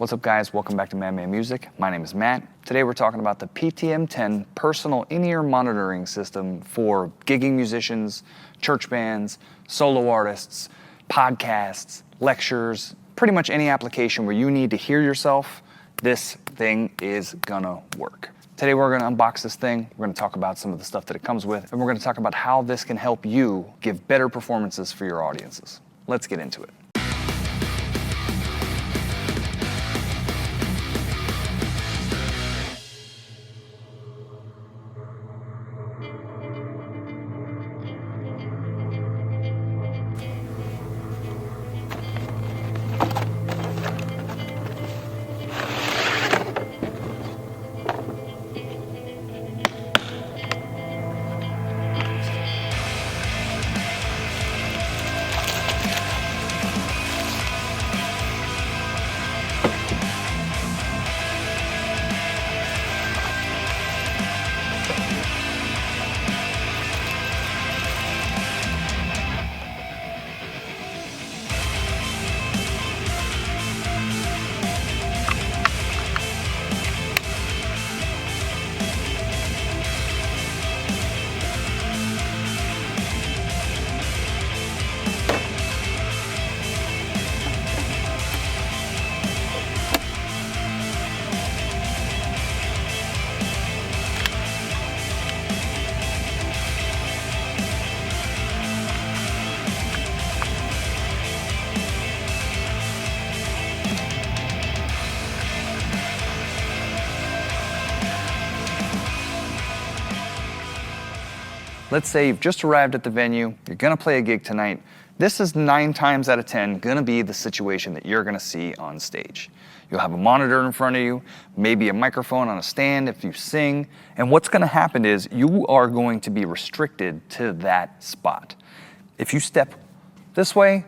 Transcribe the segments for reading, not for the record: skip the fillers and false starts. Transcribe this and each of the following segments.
What's up guys, welcome back to Madman Music. My name is Matt. Today we're talking about the PTM-10 personal in-ear monitoring system for gigging musicians, church bands, solo artists, podcasts, lectures, pretty much any application where you need to hear yourself. This thing is gonna work. Today we're gonna unbox this thing, we're gonna talk about some of the stuff that it comes with, and we're gonna talk about how this can help you give better performances for your audiences. Let's get into it. Let's say you've just arrived at the venue, you're gonna play a gig tonight. This is 9 times out of 10 gonna be the situation that you're gonna see on stage. You'll have a monitor in front of you, maybe a microphone on a stand if you sing, and what's gonna happen is you are going to be restricted to that spot. If you step this way,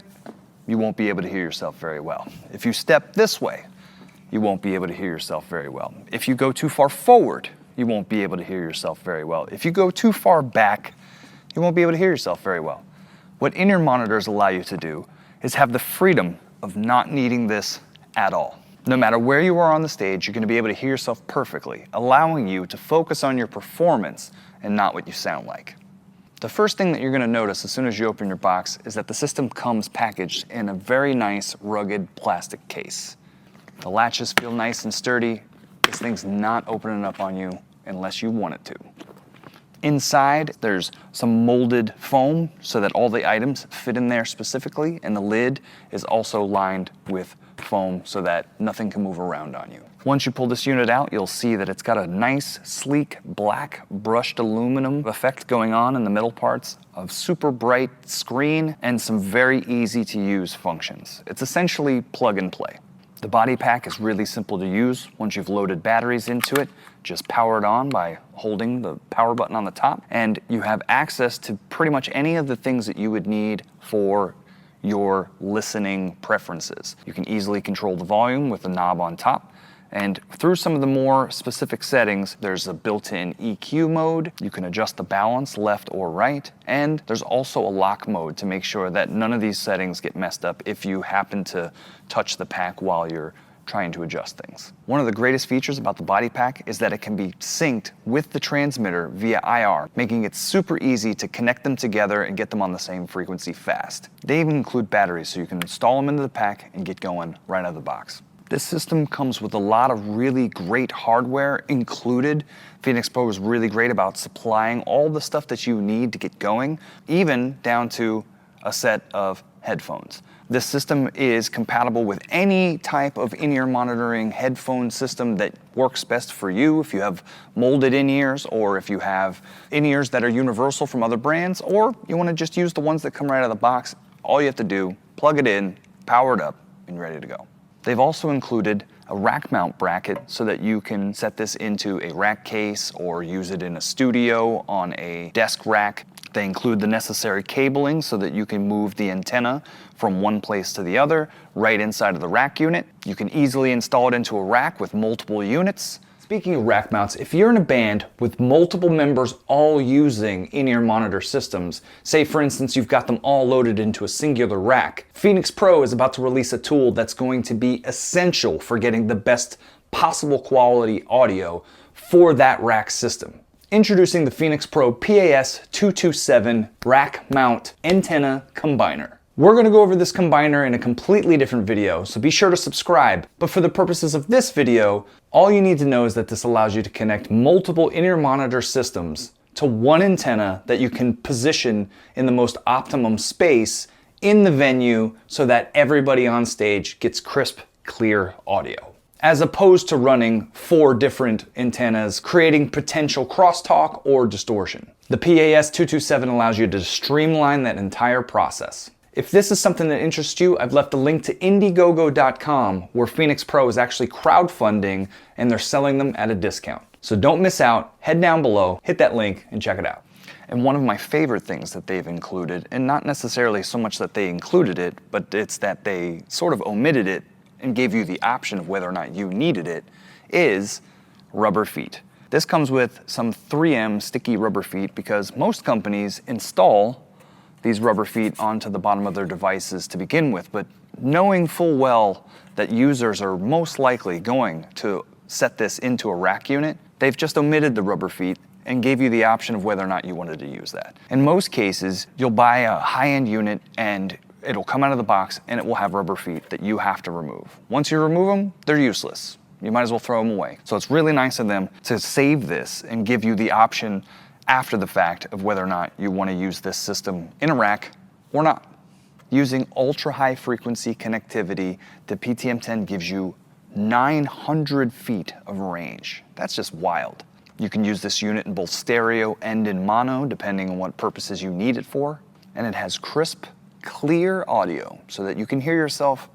you won't be able to hear yourself very well. If you step this way, you won't be able to hear yourself very well. If you go too far forward, you won't be able to hear yourself very well. If you go too far back, you won't be able to hear yourself very well. What in-ear monitors allow you to do is have the freedom of not needing this at all. No matter where you are on the stage, you're gonna be able to hear yourself perfectly, allowing you to focus on your performance and not what you sound like. The first thing that you're gonna notice as soon as you open your box is that the system comes packaged in a very nice, rugged plastic case. The latches feel nice and sturdy. This thing's not opening up on you unless you want it to. Inside, there's some molded foam so that all the items fit in there specifically, and the lid is also lined with foam so that nothing can move around on you. Once you pull this unit out, you'll see that it's got a nice, sleek, black brushed aluminum effect going on in the middle parts, a super bright screen, and some very easy to use functions. It's essentially plug and play. The body pack is really simple to use. Once you've loaded batteries into it, just power it on by holding the power button on the top, and you have access to pretty much any of the things that you would need for your listening preferences. You can easily control the volume with the knob on top, and through some of the more specific settings, there's a built-in EQ mode. You can adjust the balance left or right, and there's also a lock mode to make sure that none of these settings get messed up if you happen to touch the pack while you're trying to adjust things. One of the greatest features about the body pack is that it can be synced with the transmitter via IR, making it super easy to connect them together and get them on the same frequency fast. They even include batteries so you can install them into the pack and get going right out of the box. This system comes with a lot of really great hardware included. Phenyx Pro is really great about supplying all the stuff that you need to get going, even down to a set of headphones. This system is compatible with any type of in-ear monitoring headphone system that works best for you. If you have molded in-ears, or if you have in-ears that are universal from other brands, or you want to just use the ones that come right out of the box, all you have to do, plug it in, power it up, and you're ready to go. They've also included a rack mount bracket so that you can set this into a rack case or use it in a studio on a desk rack. They include the necessary cabling so that you can move the antenna from one place to the other right inside of the rack unit. You can easily install it into a rack with multiple units. Speaking of rack mounts, if you're in a band with multiple members all using in-ear monitor systems, say for instance you've got them all loaded into a singular rack, Phenyx Pro is about to release a tool that's going to be essential for getting the best possible quality audio for that rack system. Introducing the Phenyx Pro PAS227 Rack Mount Antenna Combiner. We're going to go over this combiner in a completely different video, so be sure to subscribe. But for the purposes of this video, all you need to know is that this allows you to connect multiple in-ear monitor systems to one antenna that you can position in the most optimum space in the venue so that everybody on stage gets crisp, clear audio, as opposed to running 4 different antennas, creating potential crosstalk or distortion. The PAS227 allows you to streamline that entire process. If this is something that interests you, I've left a link to Indiegogo.com where Phenyx Pro is actually crowdfunding and they're selling them at a discount. So don't miss out, head down below, hit that link and check it out. And one of my favorite things that they've included, and not necessarily so much that they included it, but it's that they sort of omitted it and gave you the option of whether or not you needed it, is rubber feet. This comes with some 3M sticky rubber feet because most companies install these rubber feet onto the bottom of their devices to begin with, but knowing full well that users are most likely going to set this into a rack unit, they've just omitted the rubber feet and gave you the option of whether or not you wanted to use that. In most cases, you'll buy a high-end unit and it'll come out of the box and it will have rubber feet that you have to remove. Once you remove them, they're useless. You might as well throw them away. So it's really nice of them to save this and give you the option after the fact of whether or not you want to use this system in a rack or not. Using ultra high frequency connectivity, the PTM-10 gives you 900 feet of range. That's just wild. You can use this unit in both stereo and in mono, depending on what purposes you need it for. And it has crisp, clear audio so that you can hear yourself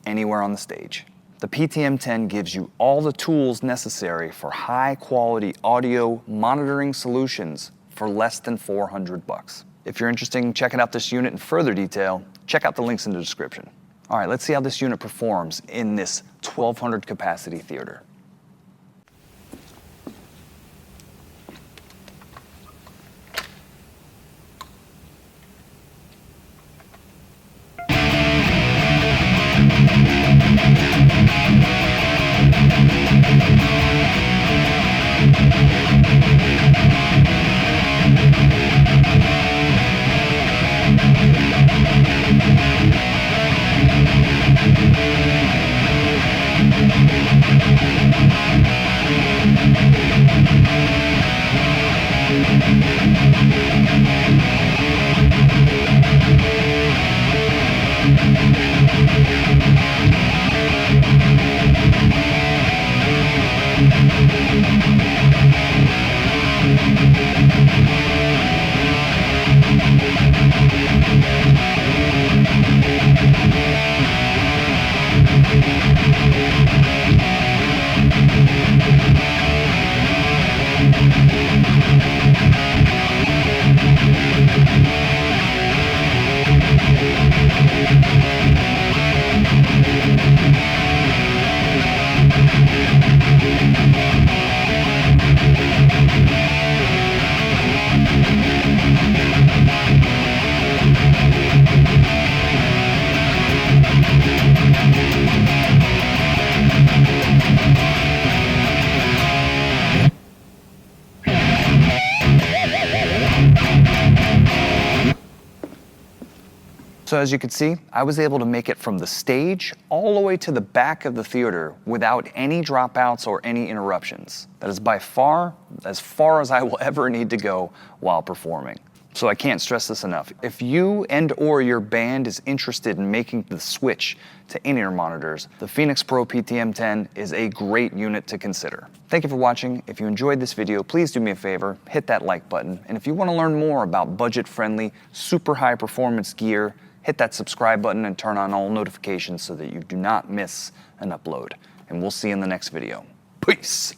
anywhere on the stage. The PTM-10 gives you all the tools necessary for high-quality audio monitoring solutions for less than $400. If you're interested in checking out this unit in further detail, check out the links in the description. All right, let's see how this unit performs in this 1,200 capacity theater. So as you can see, I was able to make it from the stage all the way to the back of the theater without any dropouts or any interruptions. That is by far as I will ever need to go while performing. So I can't stress this enough. If you and/or your band is interested in making the switch to in-ear monitors, the Phenyx Pro PTM-10 is a great unit to consider. Thank you for watching. If you enjoyed this video, please do me a favor, hit that like button. And if you want to learn more about budget-friendly, super high performance gear, hit that subscribe button and turn on all notifications so that you do not miss an upload. And we'll see you in the next video. Peace.